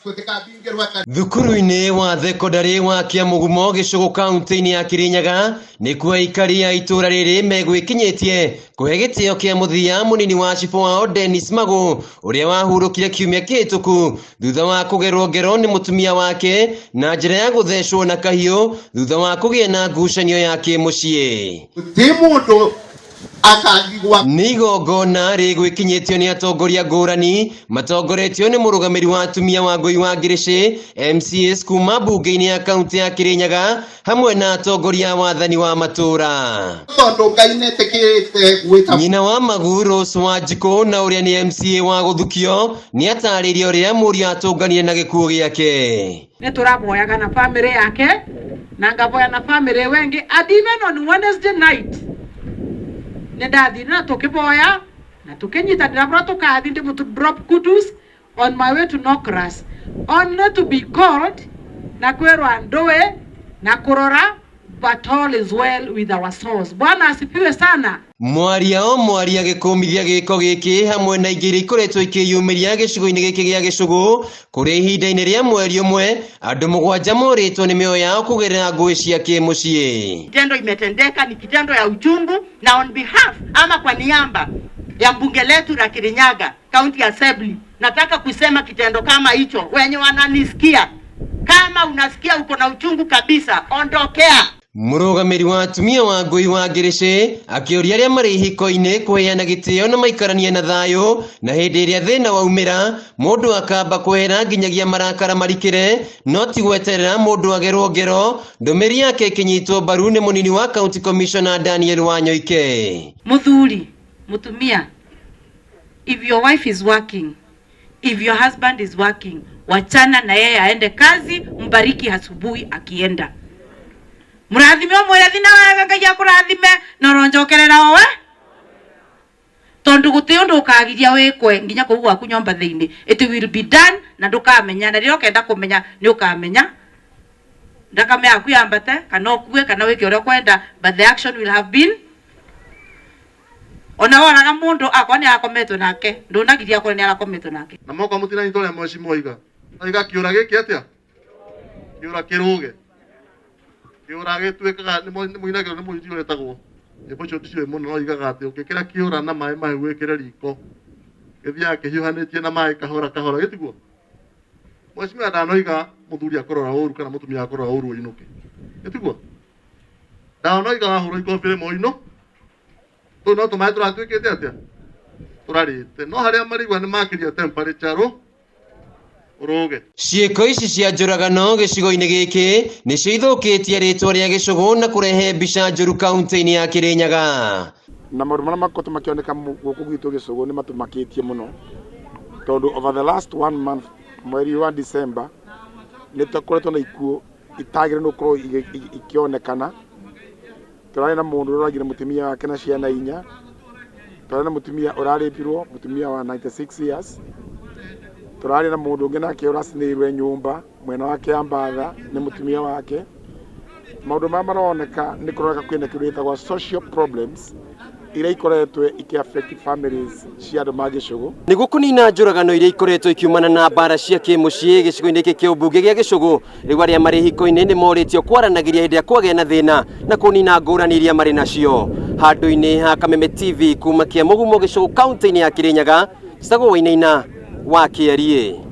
Thukuru-inĩ wa thekondarĩ wa Kĩamugumo Gĩcũgũ kaunti-inĩ ya Kirinyaga nĩkuo aikari a itũra rĩrĩ megwĩkinyĩtie kũhe gĩtĩo kĩa mũthia mũnini wa cibũ wao Dennis Magũ ũrĩa wahurũkire kiumia kĩhĩtũku thutha wa kũgerwo ngero nĩ mũtumia wake na njĩra ya gũthecwo na kahiũ thutha wa kũgĩa na ngucanio ya kĩmũciĩ. Nĩ igongona rĩgwĩkinyĩtio nĩ atongoria ngũrani matongoretio nĩ mũrũgamĩrĩri wa atumia Wangũi wa Ngĩrĩcĩ MCAs kuma mbunge-inĩ ya kaunti ya Kirinyaga hamwe na atongoria a wathani wa matũra. Nyina wa Magũ Rose Wanjikũ na ũrĩa nĩ MCA wa Gũthukio nĩ atarĩria ũrĩa mũriũ atũnganire na gĩkuũ gĩake. Nĩ tũraboyaga na family yake na ngaboya na family wengi and even on Wednesday night Nedathi na tukiboya na tukenyita ndabra tukathi ndi mutu drop kudus on my way to Nokras only to be called na kwerwa ndoe na kurora but all is well with our souls. Bwana asifiwe sana. Mwaria gĩkũmithia gĩko gĩkĩ hamwe na ingĩ ikoretwo ikĩyumĩria gĩcigo-inĩ gĩkĩ gĩa Gĩcũgũ kũrĩ ihinda-inĩ rĩa mweri ũmwe andũ 7 morĩtwo nĩ mĩoyo yao kũgerera ngũĩ cia kĩmũciĩ. Kitendo imetendeka ni kitendo ya uchungu na on behalf ama kwa niaba ya mbunge letu la Kirinyaga County Assembly nataka kusema kitendo kama hicho wenye wananisikia kama unasikia uko na uchungu kabisa ondokea. Mũrũgamĩrĩri wa atumia Wangũi wa Ngĩrĩcĩ akĩũria arĩa marĩ ihiko-inĩ kũheana gĩtĩo na maikaranie na thayũ na hĩndĩ ĩrĩa thĩna waumĩra mũndũ akamba kwehera nginyagia marakara marikĩre no ti gweterera mũndũ agerwo ngero. Ndũmĩrĩri yake ĩkĩnyitwo mbaru nĩ mũnini wa County Commissioner Daniel Wanyoike. Muthuri, mutumia, if your wife is working, if your husband is working, wachana na yeye aende kazi, mbariki asubuhi akienda. Murathime omwere na wega Ngai akurathime na ronjokerera owe tondu guti undu ukagiria wikwe nginya kuu gwaku nyomba thiini. It will be done na ndukamenya na rĩrĩa ukenda kumenya ni ukamenya ndakame yaku yambate kana okue kana wike uria kwenda but the action will have been ona wona mundu akwa ni akometwo nake ndunagiria akwa ni arakometwo nake na moko mutina nitole mwaci moiga aiga kiura giki atia kiura kiruge kiura gitwekaga ni muinagiro ni muinjio retagwo ibocho ticio muno no igaga ati ukikira kiura na mai gwikira riko githia kihiuhanitie na mai kahora gitiguo mwacimia ndanoiga muthuri akorora uru kana mutumia akorora uru inuke gitiguo ndanoiga wahuro ikobire moino tu no tumai turatwikite atia turarite no haria marigwa ni makiria temperature ciĩko ici cia njũragano gĩcigo-inĩ gĩkĩ nĩcio ithũkĩtie rĩtwa rĩa Gĩcũgũ na kũrehe mbica njũru kaunti-inĩ ya Kirinyaga. Na maũndũ marĩa makoretwo makĩoneka gũkũ gwitũ Gĩcũgũ nĩ matũmakĩtie mũno tondũ over the last 1 month mweri wa December nĩ tũkoretwo na ikuũ itagĩrĩirwo nĩ gũkorwo ikĩonekana. Tũrarĩ na mũndũ ũragire mũtumia wake na ciana 4, tũrarĩ na mũtumia ũrarĩpirwo mũtumia wa 96 years, turari na mundu ungi nake uracinirwe nyumba mwena wake ambatha ni mutumia wake. Maundu ma maroneka ni kuroneka kwina kirita gwa social problems iria ikoretwe ikiaffect families cia andu ma Gĩcũgũ nĩguo kũnina njũragano iria ikoretwo ikiumana na mbara cia kĩmũciĩ gĩcigo-inĩ gĩkĩ kĩa ũmbunge gĩa Gĩcũgũ. Rĩu arĩa marĩ hiko-inĩ nĩ morĩtio kwaranagĩria hĩndĩ ĩrĩa kwagĩa na thĩna na kũnina ngũrani iria marĩ nacio. Handũ-inĩ ha Kameme TV kuma Kĩamugumo Gĩcũgũ kaunti-inĩ ya Kirinyaga, Sagũ Wainaina wa Kĩarie.